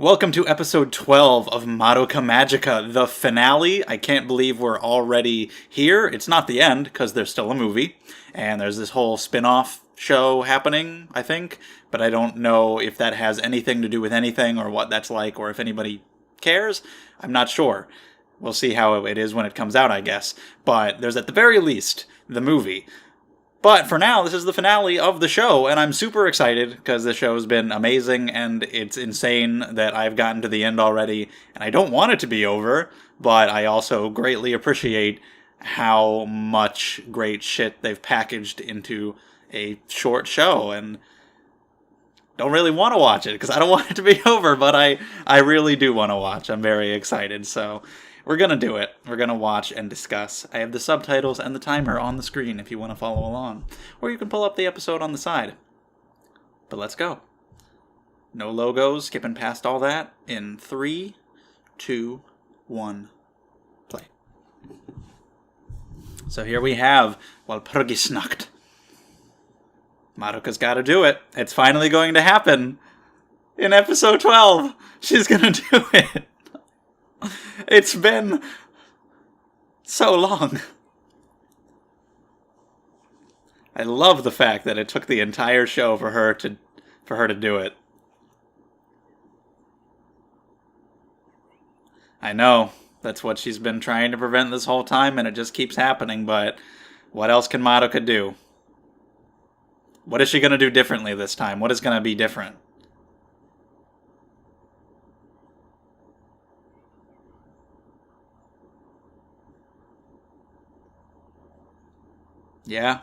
Welcome to episode 12 of Madoka Magica, the finale. I can't believe we're already here. It's not the end, because there's still a movie, and there's this whole spin-off show happening, I think, but I don't know if that has anything to do with anything, or what that's like, or if anybody cares. I'm not sure. We'll see how it is when it comes out, I guess. But there's at the very least the movie. But for now, this is the finale of the show, and I'm super excited because the show's been amazing, and it's insane that I've gotten to the end already, and I don't want it to be over, but I also greatly appreciate how much great shit they've packaged into a short show, and don't really want to watch it because I don't want it to be over, but I really do want to watch. I'm very excited, so we're going to do it. We're going to watch and discuss. I have the subtitles and the timer on the screen if you want to follow along. Or you can pull up the episode on the side. But let's go. No logos, skipping past all that. In 3, 2, 1, play. So here we have Walpurgisnacht. Madoka's got to do it. It's finally going to happen. In episode 12, she's going to do it. It's been so long. I love the fact that it took the entire show for her to do it. I know, that's what she's been trying to prevent this whole time, and it just keeps happening, but what else can Madoka do? What is she going to do differently this time? What is going to be different? Yeah.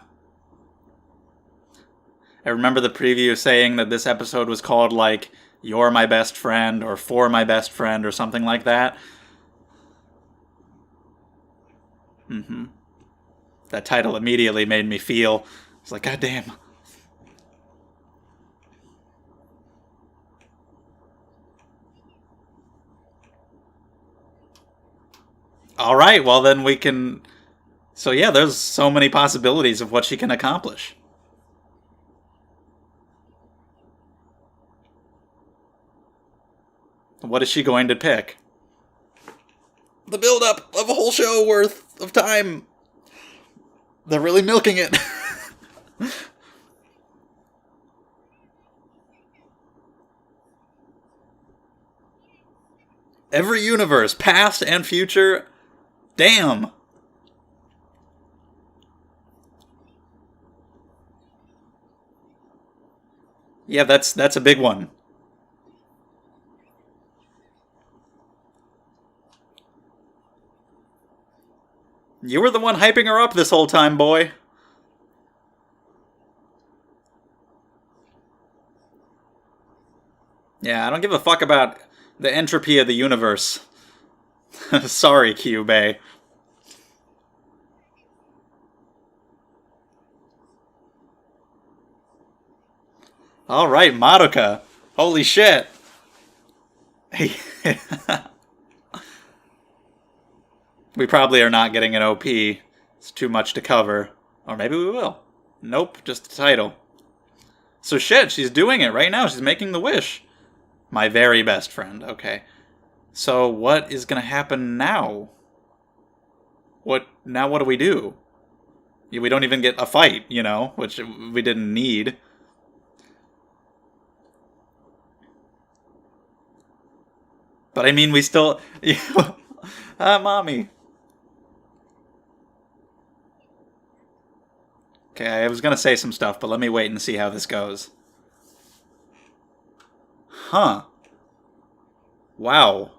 I remember the preview saying that this episode was called, like, You're My Best Friend, or For My Best Friend, or something like that. That title immediately made me feel, it's like, God damn. Alright, well then we can... So yeah, there's so many possibilities of what she can accomplish. What is she going to pick? The build-up of a whole show worth of time. They're really milking it. Every universe, past and future. Damn. Yeah, that's a big one. You were the one hyping her up this whole time, boy. Yeah, I don't give a fuck about the entropy of the universe. Sorry, Kyubey. Alright, Madoka. Holy shit. We probably are not getting an OP. It's too much to cover. Or maybe we will. Nope, just the title. So shit, she's doing it right now. She's making the wish. My very best friend. Okay. So what is going to happen now? What do we do? We don't even get a fight, you know, which we didn't need. But I mean, we still... Mommy. Okay, I was going to say some stuff, but let me wait and see how this goes. Huh. Wow.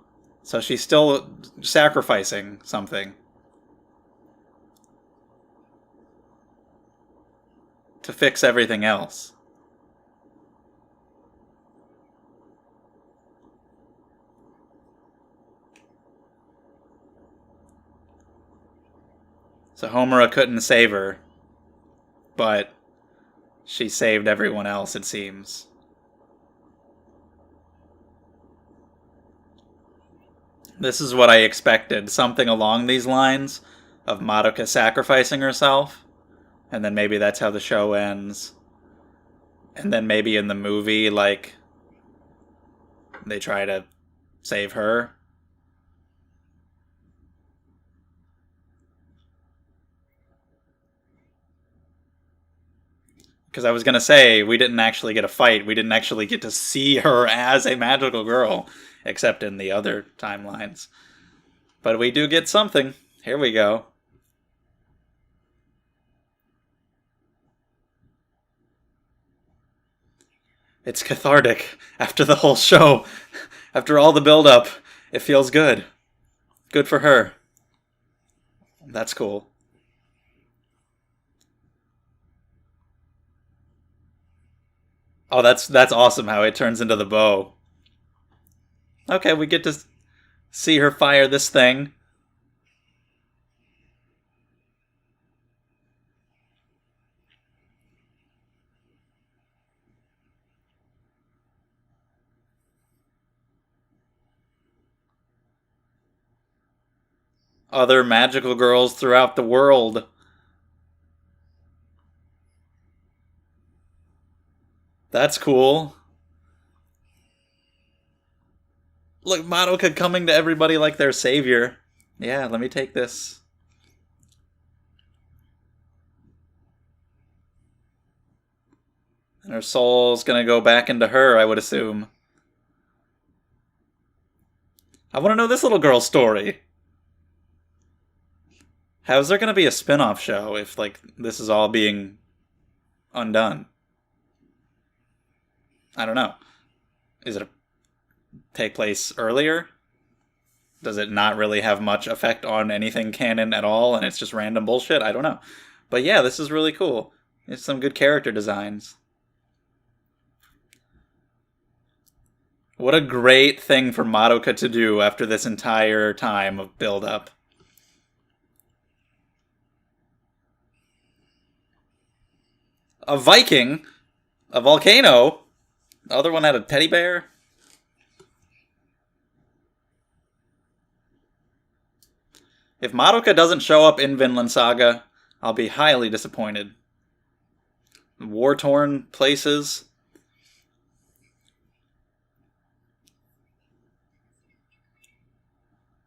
So she's still sacrificing something. To fix everything else. So Homura couldn't save her, but she saved everyone else, it seems. This is what I expected, something along these lines of Madoka sacrificing herself, and then maybe that's how the show ends. And then maybe in the movie, like, they try to save her. Because I was going to say, we didn't actually get a fight. We didn't actually get to see her as a magical girl, except in the other timelines. But we do get something. Here we go. It's cathartic after the whole show. After all the build-up, it feels good. Good for her. That's cool. Oh, that's awesome how it turns into the bow. Okay, we get to see her fire this thing. Other magical girls throughout the world. That's cool. Look, Madoka coming to everybody like their savior. Yeah, let me take this. And her soul's gonna go back into her, I would assume. I want to know this little girl's story. How's there gonna be a spin-off show if, like, this is all being undone? I don't know. Is it take place earlier? Does it not really have much effect on anything canon at all, and it's just random bullshit? I don't know. But yeah, this is really cool. It's some good character designs. What a great thing for Madoka to do after this entire time of build-up. A Viking? A volcano? The other one had a teddy bear? If Madoka doesn't show up in Vinland Saga, I'll be highly disappointed. War-torn places.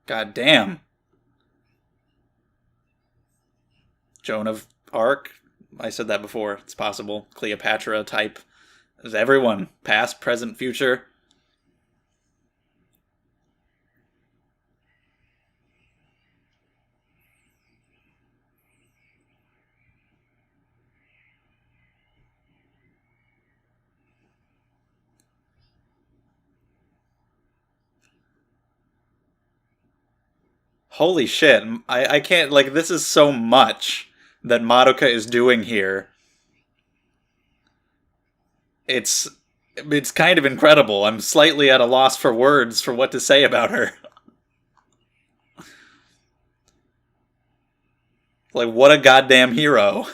God damn. Joan of Arc. I said that before. It's possible. Cleopatra type. There's everyone. Past, present, future. Holy shit. I can't, like, this is so much that Madoka is doing here. It's it's kind of incredible. I'm slightly at a loss for words for what to say about her. Like, what a goddamn hero.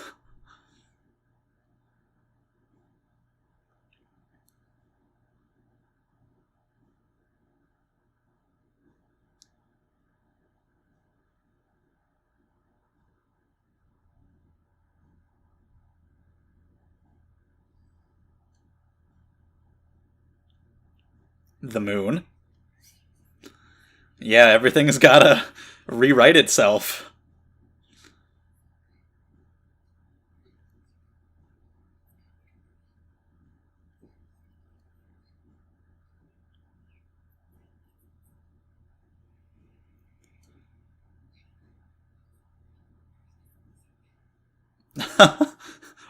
The moon. Yeah, everything's gotta rewrite itself.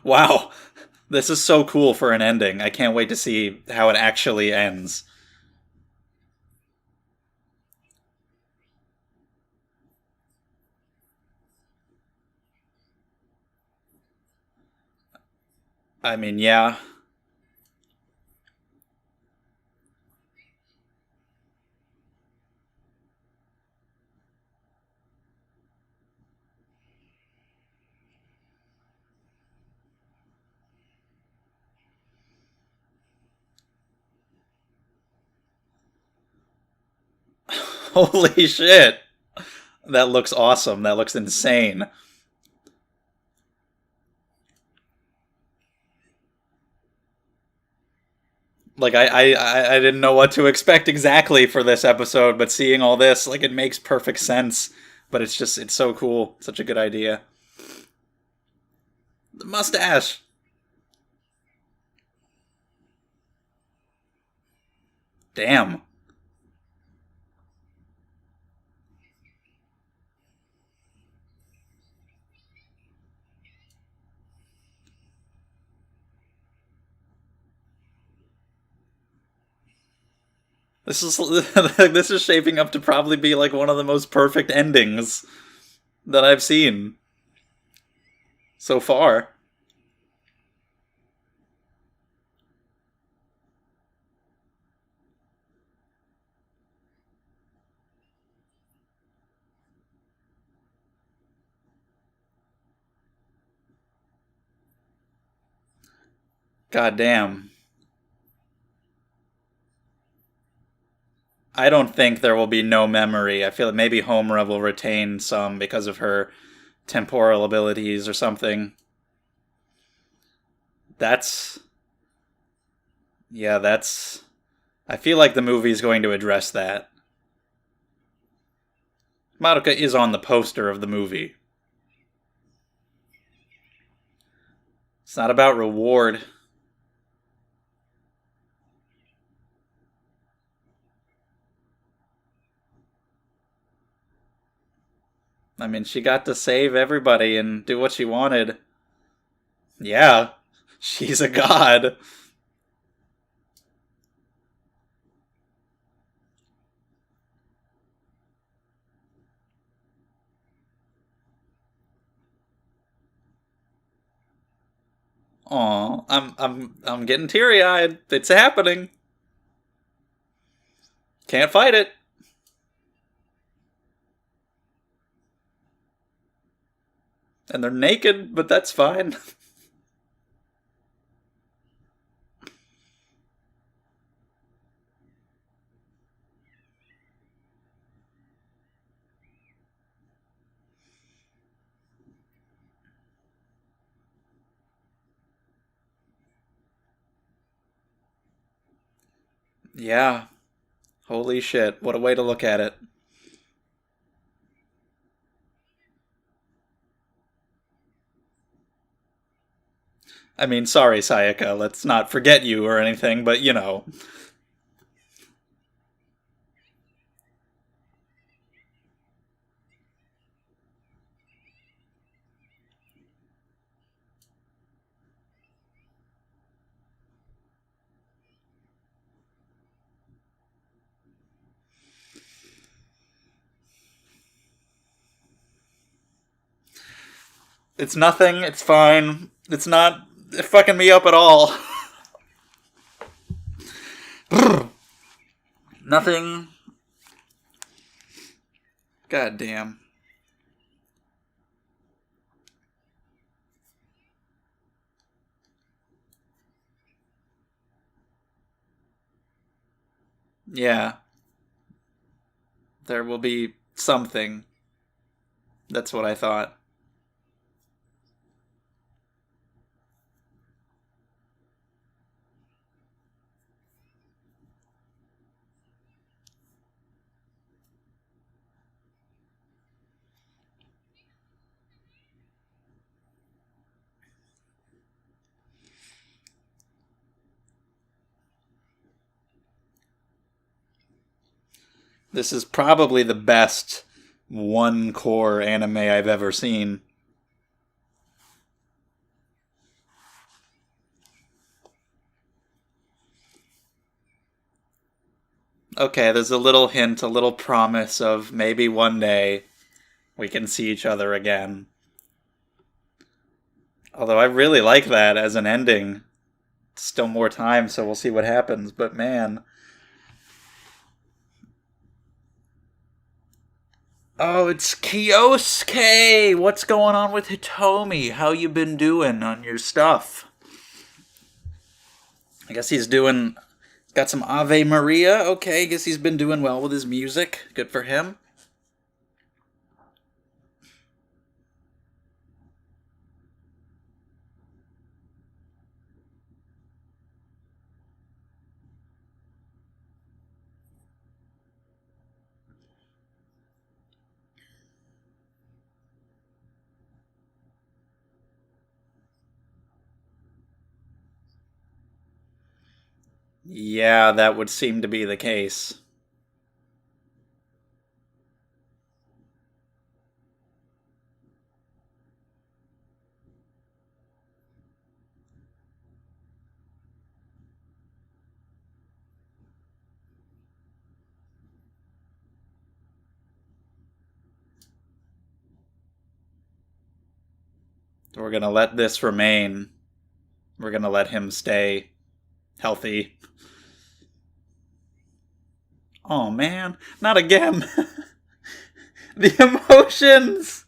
Wow. This is so cool for an ending. I can't wait to see how it actually ends. I mean, yeah. Holy shit. That looks awesome. That looks insane. Like I didn't know what to expect exactly for this episode, but seeing all this, like it makes perfect sense. But it's so cool, such a good idea. The mustache. Damn. This is this is shaping up to probably be like one of the most perfect endings that I've seen so far. God damn. I don't think there will be no memory. I feel like maybe Homura will retain some because of her temporal abilities or something. That's yeah, that's I feel like the movie's going to address that. Madoka is on the poster of the movie. It's not about reward. I mean, she got to save everybody and do what she wanted. Yeah, she's a god. Aw, I'm getting teary eyed. It's happening. Can't fight it. And they're naked, but that's fine. Yeah. Holy shit. What a way to look at it. I mean, sorry, Sayaka. Let's not forget you or anything, but you know. It's nothing. It's fine. It's not fucking me up at all. Nothing. God damn. Yeah. There will be something. That's what I thought. This is probably the best one core anime I've ever seen. Okay, there's a little hint, a little promise of maybe one day we can see each other again. Although I really like that as an ending. Still more time, so we'll see what happens. But man. Oh, it's Kyosuke! What's going on with Hitomi? How you been doing on your stuff? I guess he's doing... Got some Ave Maria. Okay, I guess he's been doing well with his music. Good for him. Yeah, that would seem to be the case. We're gonna let this remain. We're gonna let him stay healthy. Oh man, not again. The emotions!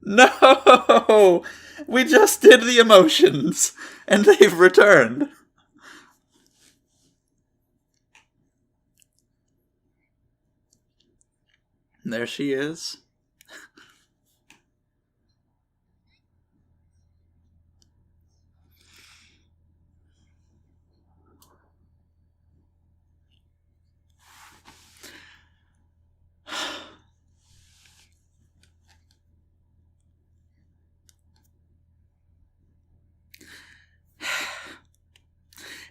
No! We just did the emotions, and they've returned. There she is.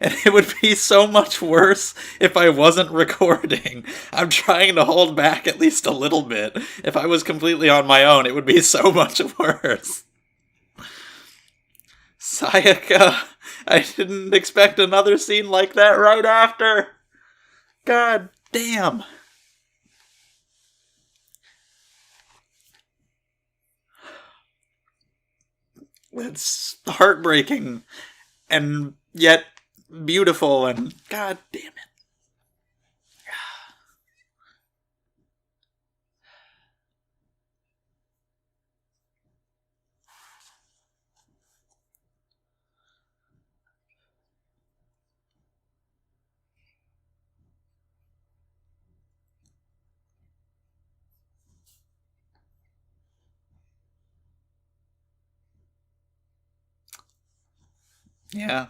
And it would be so much worse if I wasn't recording. I'm trying to hold back at least a little bit. If I was completely on my own, it would be so much worse. Sayaka, I didn't expect another scene like that right after. God damn. It's heartbreaking and yet beautiful, and god damn it. Yeah,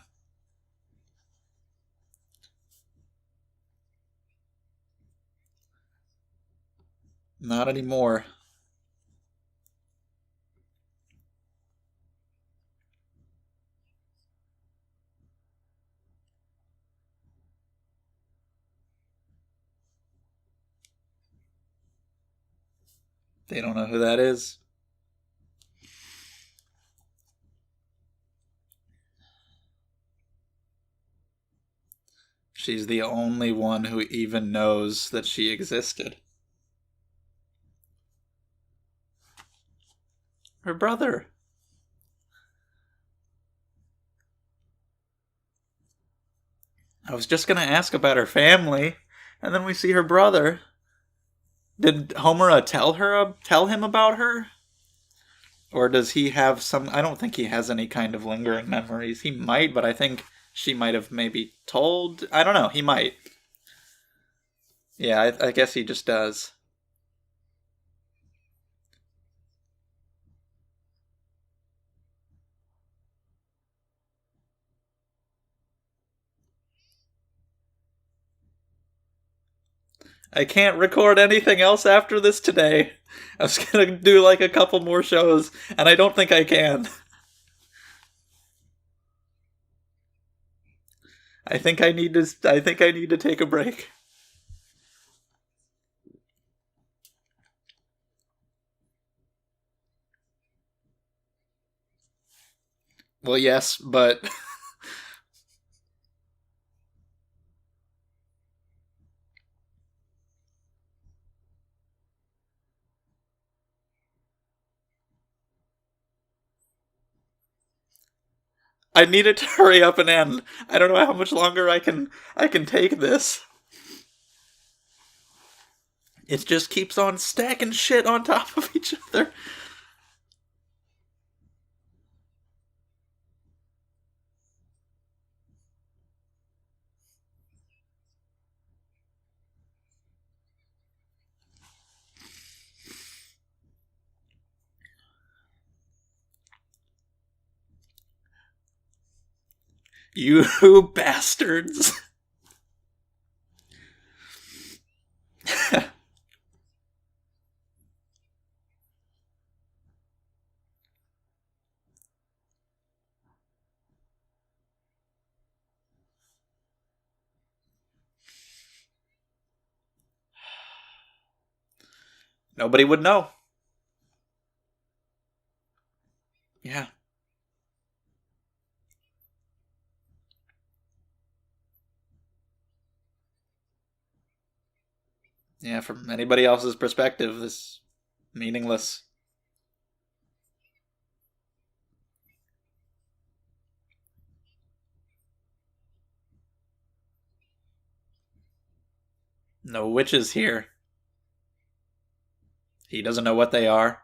not anymore. They don't know who that is. She's the only one who even knows that she existed. Her brother. I was just gonna ask about her family, and then we see her brother. Did Homura tell him about her? Or does he have some? I don't think he has any kind of lingering memories. He might, but I think she might have maybe told. I don't know. He might. Yeah, I guess he just does. I can't record anything else after this today. I was gonna do like a couple more shows, and I don't think I can. I think I need to. I think I need to take a break. Well, yes, but I need it to hurry up and end. I don't know how much longer I can take this. It just keeps on stacking shit on top of each other. You bastards. Nobody would know. Yeah. Yeah, from anybody else's perspective, this meaningless. No witches here. He doesn't know what they are.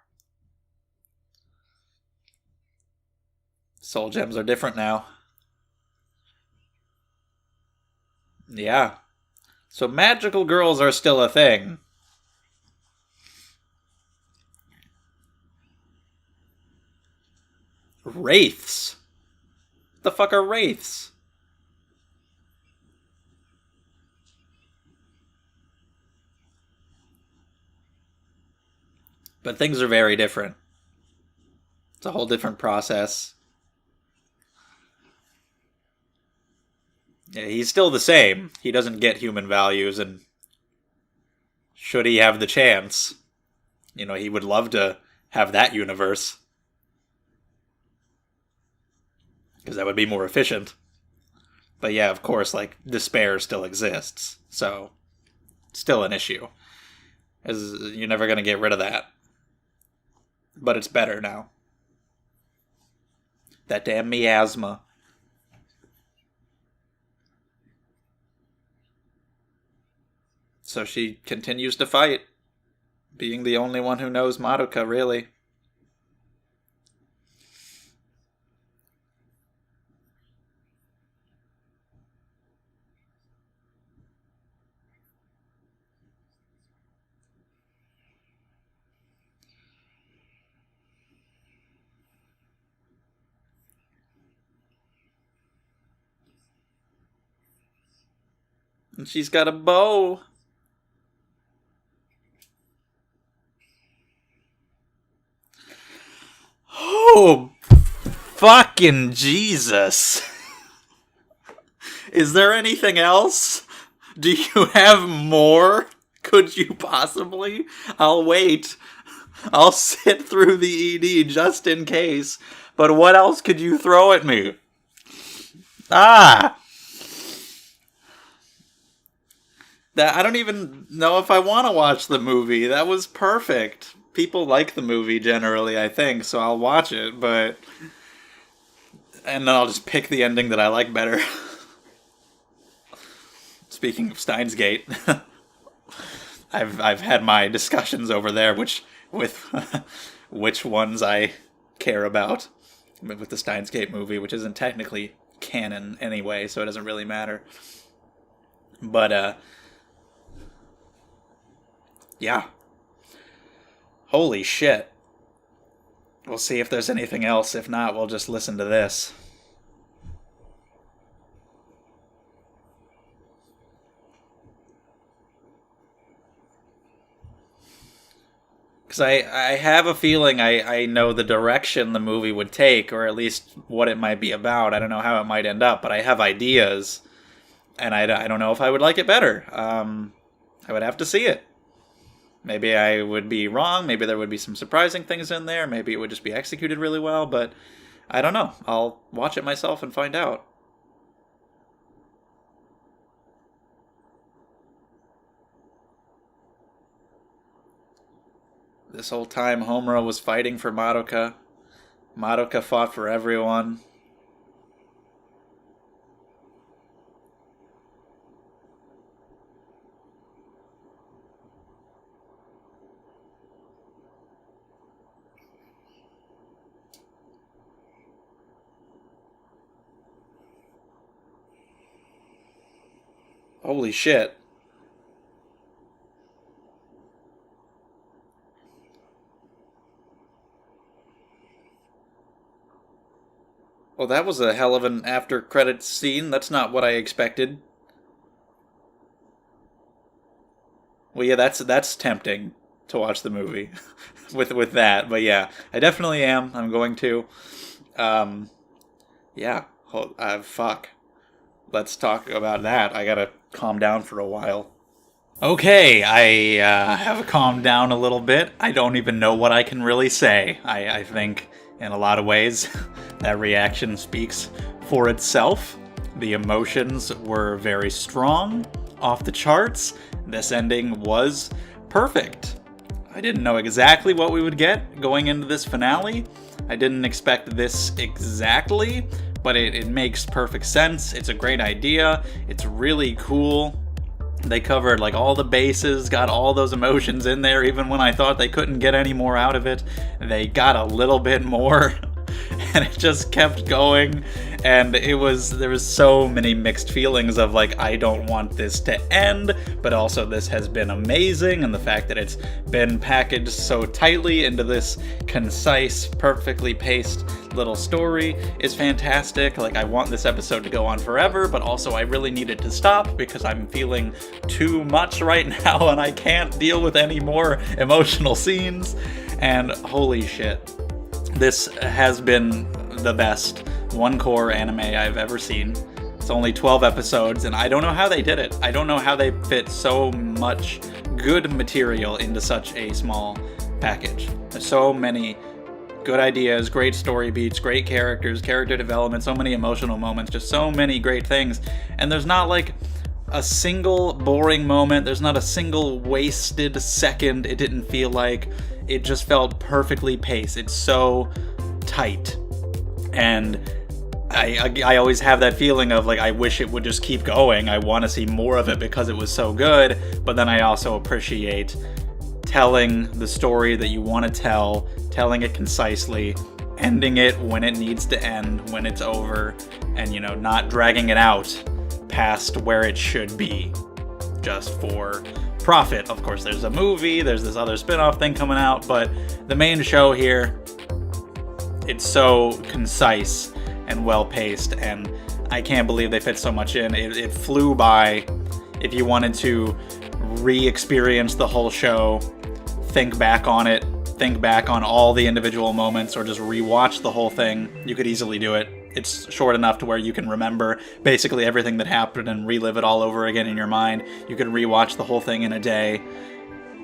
Soul gems are different now. Yeah. So magical girls are still a thing. Wraiths. What the fuck are wraiths? But things are very different. It's a whole different process. Yeah, he's still the same. He doesn't get human values, and should he have the chance, he would love to have that universe. Because that would be more efficient. But yeah, of course, like, despair still exists. So, still an issue. You're never going to get rid of that. But it's better now. That damn miasma. So she continues to fight, being the only one who knows Madoka, really. And she's got a bow. Oh, fucking Jesus. Is there anything else? Do you have more? Could you possibly? I'll wait. I'll sit through the ED just in case. But what else could you throw at me? Ah! I don't even know if I want to watch the movie. That was perfect. People like the movie generally, I think, so I'll watch it, but... And then I'll just pick the ending that I like better. Speaking of Steins Gate, I've had my discussions over there, with which ones I care about with the Steins Gate movie, which isn't technically canon anyway, so it doesn't really matter. But yeah. Holy shit. We'll see if there's anything else. If not, we'll just listen to this. Because I have a feeling I know the direction the movie would take, or at least what it might be about. I don't know how it might end up, but I have ideas, and I don't know if I would like it better. I would have to see it. Maybe I would be wrong, maybe there would be some surprising things in there, maybe it would just be executed really well, but I don't know. I'll watch it myself and find out. This whole time, Homura was fighting for Madoka. Madoka fought for everyone. Holy shit. Well, that was a hell of an after credits scene. That's not what I expected. Well, yeah, that's tempting to watch the movie with that. But yeah, I definitely am. I'm going to. Um, yeah. Fuck. Let's talk about that. I gotta calm down for a while. Okay, I have calmed down a little bit. I don't even know what I can really say. I think, in a lot of ways, that reaction speaks for itself. The emotions were very strong, off the charts. This ending was perfect. I didn't know exactly what we would get going into this finale. I didn't expect this exactly, but it makes perfect sense. It's a great idea. It's really cool. They covered like all the bases, got all those emotions in there, even when I thought they couldn't get any more out of it. They got a little bit more, and it just kept going. And there was so many mixed feelings of like, I don't want this to end, but also this has been amazing, and the fact that it's been packaged so tightly into this concise, perfectly paced little story is fantastic. Like, I want this episode to go on forever, but also I really need it to stop because I'm feeling too much right now and I can't deal with any more emotional scenes. And holy shit, this has been the best one-core anime I've ever seen. It's only 12 episodes, and I don't know how they did it. I don't know how they fit so much good material into such a small package. There's so many good ideas, great story beats, great characters, character development, so many emotional moments, just so many great things. And there's not like a single boring moment. There's not a single wasted second. It didn't feel like. It just felt perfectly paced. It's so tight. And I always have that feeling of like, I wish it would just keep going. I want to see more of it because it was so good. But then I also appreciate telling the story that you want to tell, telling it concisely, ending it when it needs to end, when it's over, and, you know, not dragging it out past where it should be just for profit. Of course, there's a movie, there's this other spin-off thing coming out, but the main show here, it's so concise and well-paced, and I can't believe they fit so much in. It flew by. If you wanted to re-experience the whole show, think back on it, think back on all the individual moments, or just re-watch the whole thing, you could easily do it. It's short enough to where you can remember basically everything that happened and relive it all over again in your mind. You can re-watch the whole thing in a day.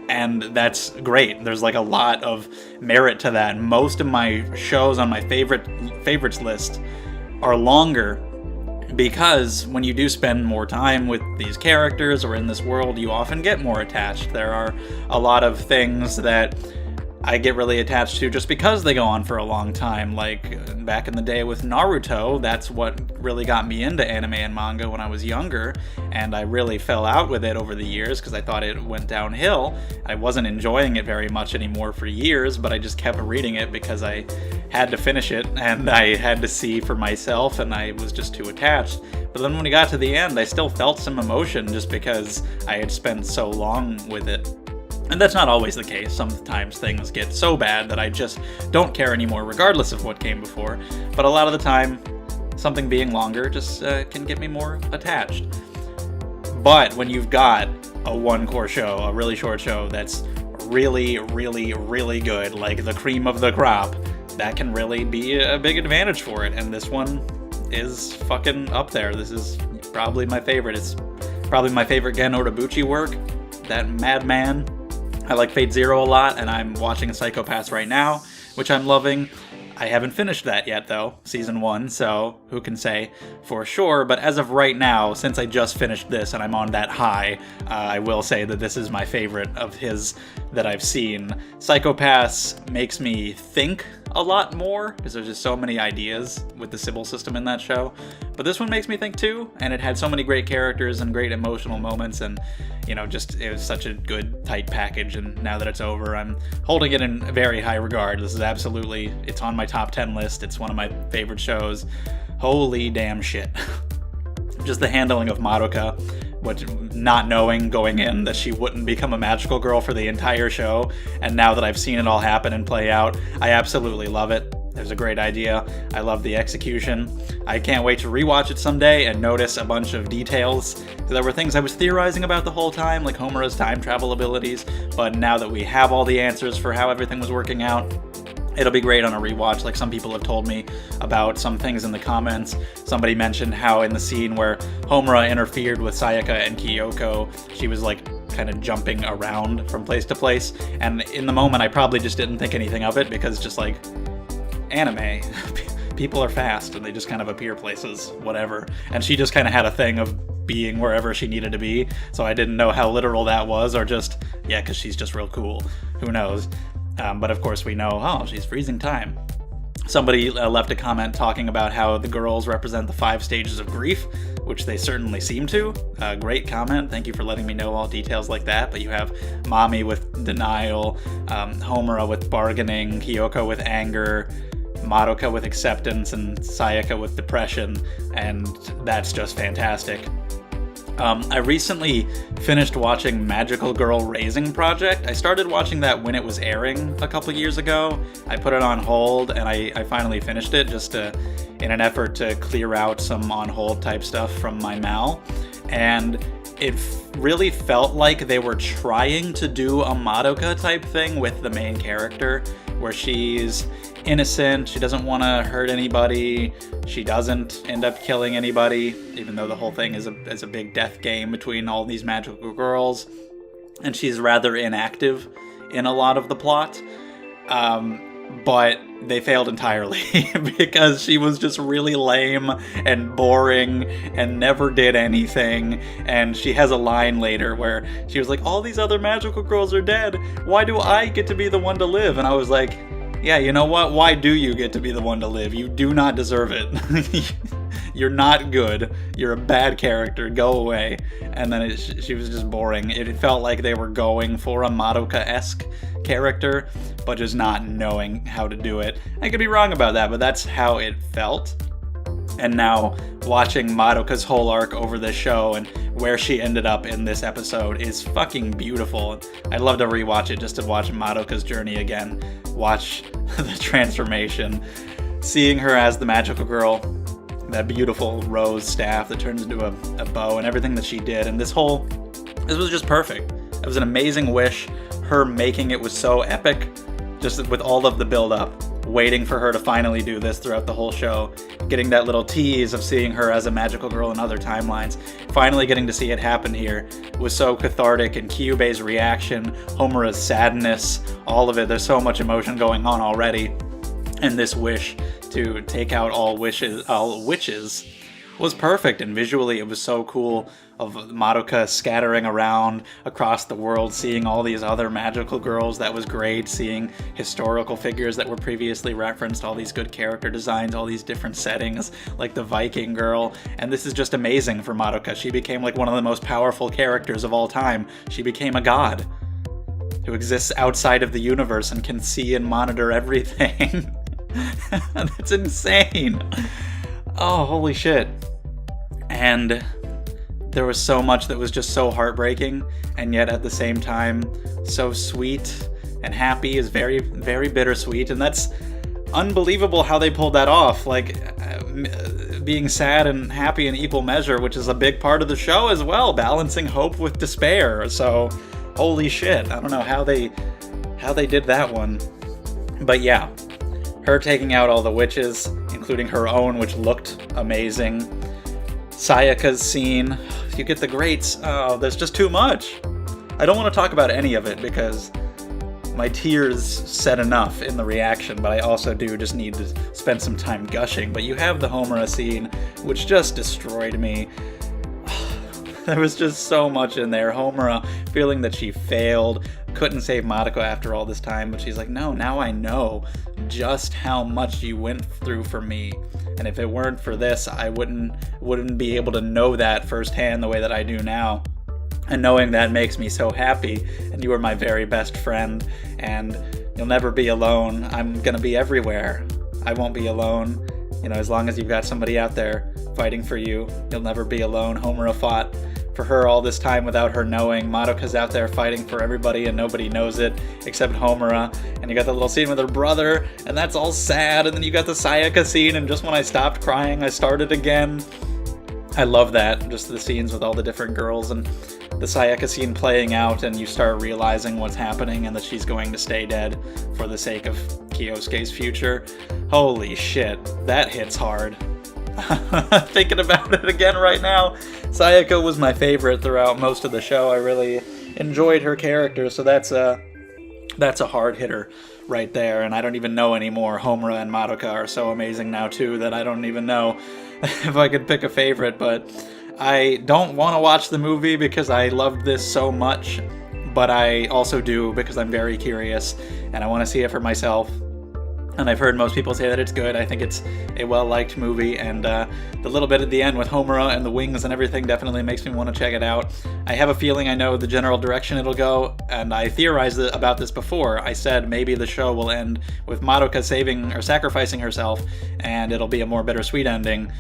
And that's great. There's like a lot of merit to that. Most of my shows on my favorites list are longer because when you do spend more time with these characters or in this world, you often get more attached. There are a lot of things that I get really attached to just because they go on for a long time. Like back in the day with Naruto, that's what really got me into anime and manga when I was younger, and I really fell out with it over the years because I thought it went downhill. I wasn't enjoying it very much anymore for years, but I just kept reading it because I had to finish it and I had to see for myself, and I was just too attached. But then when we got to the end, I still felt some emotion just because I had spent so long with it. And that's not always the case. Sometimes things get so bad that I just don't care anymore, regardless of what came before. But a lot of the time, something being longer just can get me more attached. But when you've got a one-core show, a really short show that's really, really, really good, like the cream of the crop, that can really be a big advantage for it. And this one is fucking up there. This is probably my favorite. It's probably my favorite Gen Orobuchi work. That madman. I like Fate Zero a lot, and I'm watching Psycho Pass right now, which I'm loving. I haven't finished that yet, though, season 1, so who can say for sure. But as of right now, since I just finished this and I'm on that high, I will say that this is my favorite of his that I've seen. Psycho Pass makes me think a lot more, because there's just so many ideas with the Sybil system in that show. But this one makes me think too, and it had so many great characters and great emotional moments, and, you know, just, it was such a good, tight package, and now that it's over, I'm holding it in very high regard. This is absolutely, it's on my top 10 list. It's one of my favorite shows. Holy damn shit. Just the handling of Madoka, not knowing going in that she wouldn't become a magical girl for the entire show, and now that I've seen it all happen and play out, I absolutely love it. It was a great idea. I love the execution. I can't wait to rewatch it someday and notice a bunch of details. There were things I was theorizing about the whole time, like Homura's time travel abilities, but now that we have all the answers for how everything was working out, it'll be great on a rewatch. Like some people have told me about some things in the comments. Somebody mentioned how in the scene where Homura interfered with Sayaka and Kyoko, she was like kind of jumping around from place to place. And in the moment, I probably just didn't think anything of it, because just like anime, people are fast and they just kind of appear places, whatever. And she just kind of had a thing of being wherever she needed to be. So I didn't know how literal that was, or just, yeah, because she's just real cool. Who knows? But of course we know, oh, she's freezing time. Somebody left a comment talking about how the girls represent the 5 stages of grief, which they certainly seem to. Great comment. Thank you for letting me know all details like that. But you have Mami with denial, Homura with bargaining, Kyoko with anger, Madoka with acceptance, and Sayaka with depression. And that's just fantastic. I recently finished watching Magical Girl Raising Project. I started watching that when it was airing a couple years ago. I put it on hold, and I finally finished it just in an effort to clear out some on hold type stuff from my mal. And it really felt like they were trying to do a Madoka type thing with the main character, where she's innocent, she doesn't want to hurt anybody, she doesn't end up killing anybody, even though the whole thing is a big death game between all these magical girls, and she's rather inactive in a lot of the plot. But they failed entirely because she was just really lame and boring and never did anything. And she has a line later where she was like, all these other magical girls are dead, why do I get to be the one to live? And I was like, yeah, you know what? Why do you get to be the one to live? You do not deserve it. You're not good. You're a bad character. Go away. And then she was just boring. It felt like they were going for a Madoka-esque character, but just not knowing how to do it. I could be wrong about that, but that's how it felt. And now watching Madoka's whole arc over this show and where she ended up in this episode is fucking beautiful. I'd love to rewatch it just to watch Madoka's journey again. Watch the transformation. Seeing her as the magical girl, that beautiful rose staff that turns into a bow, and everything that she did. And this was just perfect. It was an amazing wish. Her making it was so epic, just with all of the build-up. Waiting for her to finally do this throughout the whole show, getting that little tease of seeing her as a magical girl in other timelines, finally getting to see it happen here was so cathartic. And Kyubei's reaction, Homura's sadness, all of it, there's so much emotion going on already. And this wish to take out all witches was perfect, and visually it was so cool, of Madoka scattering around across the world, seeing all these other magical girls. That was great. Seeing historical figures that were previously referenced, all these good character designs, all these different settings, like the Viking girl. And this is just amazing for Madoka. She became like one of the most powerful characters of all time. She became a god who exists outside of the universe and can see and monitor everything. That's insane. Oh, holy shit. And there was so much that was just so heartbreaking, and yet at the same time so sweet and happy. Is very, very bittersweet, and that's unbelievable how they pulled that off. Like being sad and happy in equal measure, which is a big part of the show as well, balancing hope with despair. So holy shit, I don't know how they did that one. But yeah, her taking out all the witches, including her own, which looked amazing. Sayaka's scene, you get the greats. Oh, there's just too much. I don't want to talk about any of it because my tears said enough in the reaction, but I also do just need to spend some time gushing. But you have the Homura scene, which just destroyed me. There was just so much in there. Homura feeling that she failed, couldn't save Madoka after all this time, but she's like, no, now I know just how much you went through for me. And if it weren't for this, I wouldn't be able to know that firsthand the way that I do now. And knowing that makes me so happy. And you are my very best friend. And you'll never be alone. I'm gonna be everywhere. I won't be alone. You know, as long as you've got somebody out there fighting for you, you'll never be alone. Homura fought for her all this time without her knowing. Madoka's out there fighting for everybody and nobody knows it except Homura. And you got the little scene with her brother, and that's all sad. And then you got the Sayaka scene, and just when I stopped crying, I started again. I love that, just the scenes with all the different girls and the Sayaka scene playing out, and you start realizing what's happening and that she's going to stay dead for the sake of Kyosuke's future. Holy shit, that hits hard. Thinking about it again right now, Sayaka was my favorite throughout most of the show. I really enjoyed her character, so that's a hard hitter right there. And I don't even know anymore. Homura and Madoka are so amazing now too that I don't even know if I could pick a favorite, but I don't want to watch the movie because I loved this so much, but I also do because I'm very curious and I want to see it for myself. And I've heard most people say that it's good. I think it's a well-liked movie, and the little bit at the end with Homura and the wings and everything definitely makes me want to check it out. I have a feeling I know the general direction it'll go, and I theorized about this before. I said maybe the show will end with Madoka saving or sacrificing herself, and it'll be a more bittersweet ending,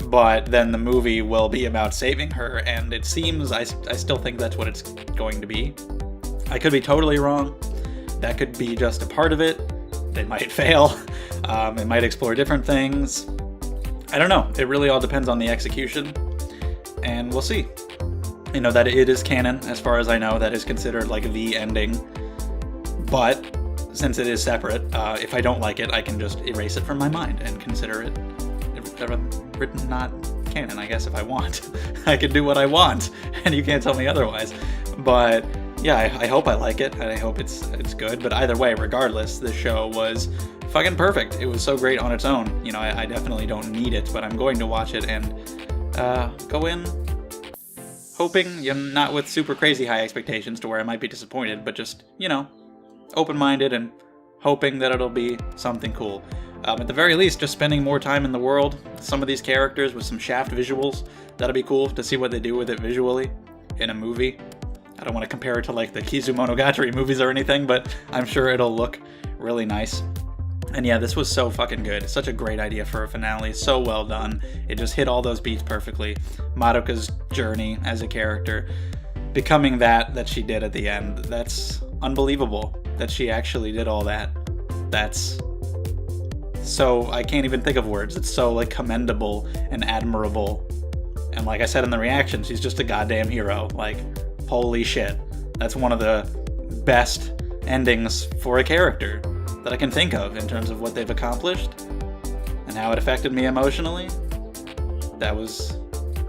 but then the movie will be about saving her, and it seems, I still think that's what it's going to be. I could be totally wrong. That could be just a part of it. They might fail. It might explore different things. I don't know. It really all depends on the execution, and we'll see. You know, that it is canon, as far as I know. That is considered like the ending. But since it is separate, if I don't like it, I can just erase it from my mind and consider it written not canon, I guess, if I want. I can do what I want, and you can't tell me otherwise. But yeah, I hope I like it, and I hope it's good. But either way, regardless, this show was fucking perfect. It was so great on its own. You know, I definitely don't need it, but I'm going to watch it and go in hoping, you know, not with super crazy high expectations to where I might be disappointed, but just, you know, open-minded and hoping that it'll be something cool. At the very least, just spending more time in the world, some of these characters with some Shaft visuals, that'll be cool to see what they do with it visually in a movie. I don't want to compare it to like the Kizumonogatari movies or anything, but I'm sure it'll look really nice. And yeah, this was so fucking good. Such a great idea for a finale. So well done. It just hit all those beats perfectly. Madoka's journey as a character, becoming that she did at the end. That's unbelievable that she actually did all that. That's so, I can't even think of words. It's so like commendable and admirable. And like I said in the reaction, she's just a goddamn hero. Like, holy shit. That's one of the best endings for a character that I can think of in terms of what they've accomplished and how it affected me emotionally. That was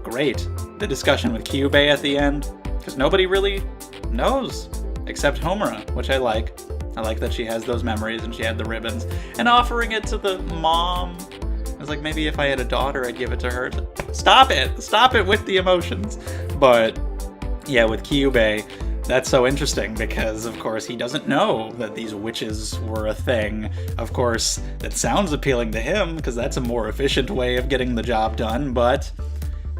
great. The discussion with Kyubey at the end, because nobody really knows except Homura, which I like. I like that she has those memories and she had the ribbons. And offering it to the mom. I was like, maybe if I had a daughter, I'd give it to her. Stop it! Stop it with the emotions! But yeah, with Kyubey, that's so interesting because, of course, he doesn't know that these witches were a thing. Of course, that sounds appealing to him because that's a more efficient way of getting the job done, but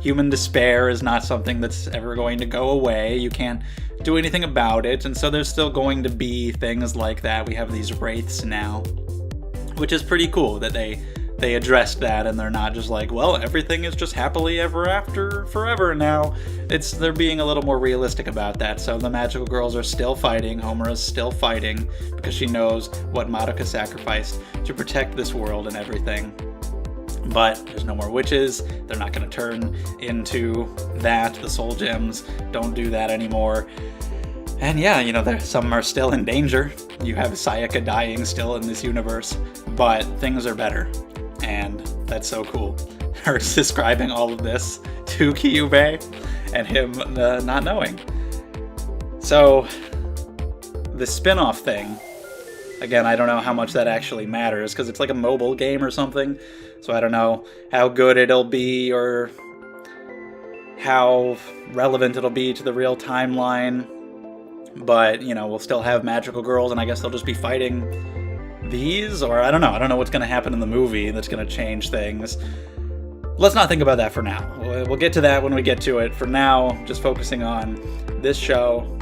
human despair is not something that's ever going to go away. You can't do anything about it, and so there's still going to be things like that. We have these wraiths now, which is pretty cool that they addressed that, and they're not just like, well, everything is just happily ever after forever now. They're being a little more realistic about that. So the magical girls are still fighting. Homura's still fighting because she knows what Madoka sacrificed to protect this world and everything. But there's no more witches. They're not going to turn into that. The soul gems don't do that anymore. And yeah, you know, some are still in danger. You have Sayaka dying still in this universe, but things are better. And that's so cool. Her describing all of this to Kyubey and him not knowing. So, the spin-off thing, again, I don't know how much that actually matters, because it's like a mobile game or something, so I don't know how good it'll be or how relevant it'll be to the real timeline, but, you know, we'll still have magical girls, and I guess they'll just be fighting these, or I don't know what's going to happen in the movie that's going to change things. Let's not think about that for now. We'll get to that when we get to it. For now, just focusing on this show,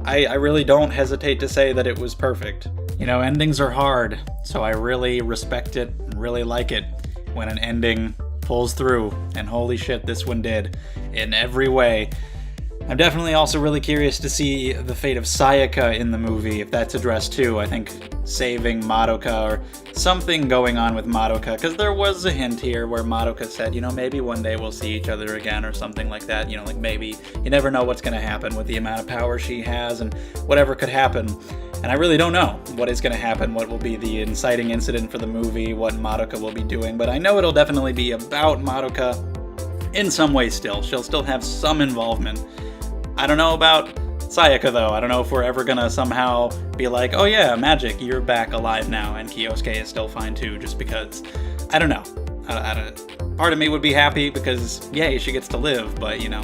I really don't hesitate to say that it was perfect. You know, endings are hard, so I really respect it and really like it when an ending pulls through, and holy shit, this one did in every way. I'm definitely also really curious to see the fate of Sayaka in the movie, if that's addressed too. I think saving Madoka or something going on with Madoka, because there was a hint here where Madoka said, you know, maybe one day we'll see each other again or something like that. You know, like maybe. You never know what's going to happen with the amount of power she has and whatever could happen. And I really don't know what is going to happen, what will be the inciting incident for the movie, what Madoka will be doing, but I know it'll definitely be about Madoka in some way still. She'll still have some involvement. I don't know about Sayaka, though, I don't know if we're ever gonna somehow be like, oh yeah, Magic, you're back alive now, and Kyosuke is still fine too, just because, I don't know. Part of me would be happy because, yay, she gets to live, but, you know,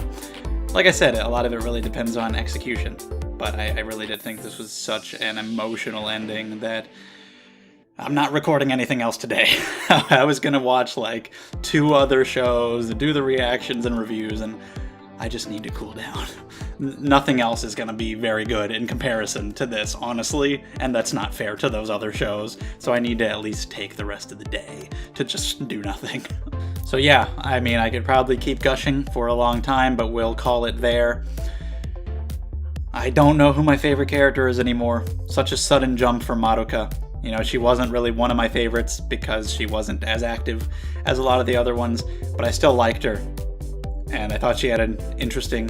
like I said, a lot of it really depends on execution. But I really did think this was such an emotional ending that I'm not recording anything else today. I was gonna watch like 2 other shows, do the reactions and reviews, and I just need to cool down. Nothing else is gonna be very good in comparison to this, honestly, and that's not fair to those other shows, so I need to at least take the rest of the day to just do nothing. So yeah, I mean, I could probably keep gushing for a long time, but we'll call it there. I don't know who my favorite character is anymore. Such a sudden jump for Madoka. You know, she wasn't really one of my favorites because she wasn't as active as a lot of the other ones, but I still liked her. And I thought she had an interesting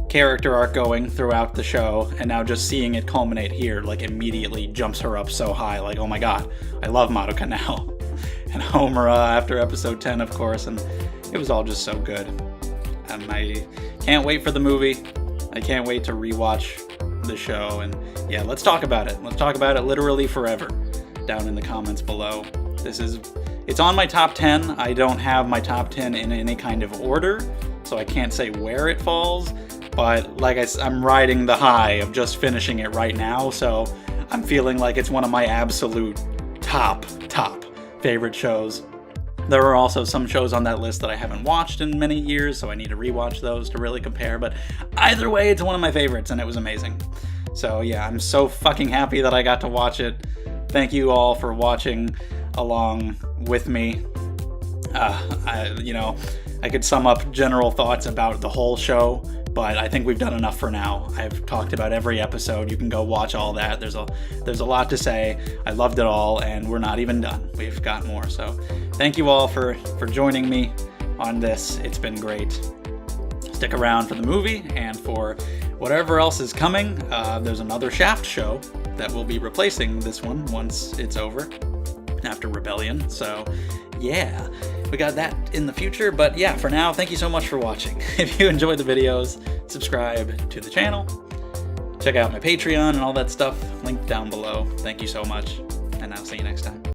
character arc going throughout the show, and now just seeing it culminate here, like, immediately jumps her up so high, like, oh my god, I love Madoka now. And Homura after episode 10, of course, and it was all just so good. And I can't wait for the movie. I can't wait to rewatch the show, and yeah, let's talk about it. Let's talk about it literally forever down in the comments below. It's on my top 10. I don't have my top 10 in any kind of order, so I can't say where it falls, but like I'm riding the high of just finishing it right now, so I'm feeling like it's one of my absolute top favorite shows. There are also some shows on that list that I haven't watched in many years, so I need to rewatch those to really compare, but either way, it's one of my favorites, and it was amazing. So yeah, I'm so fucking happy that I got to watch it. Thank you all for watching along with me. I could sum up general thoughts about the whole show, but I think we've done enough for now. I've talked about every episode. You can go watch all that. There's a lot to say. I loved it all, and we're not even done. We've got more. So thank you all for joining me on this. It's been great. Stick around for the movie and for whatever else is coming. There's another Shaft show that will be replacing this one once it's over after Rebellion. So yeah, we got that in the future. But yeah, for now, thank you so much for watching. If you enjoyed the videos, subscribe to the channel. Check out my Patreon and all that stuff linked down below. Thank you so much, and I'll see you next time.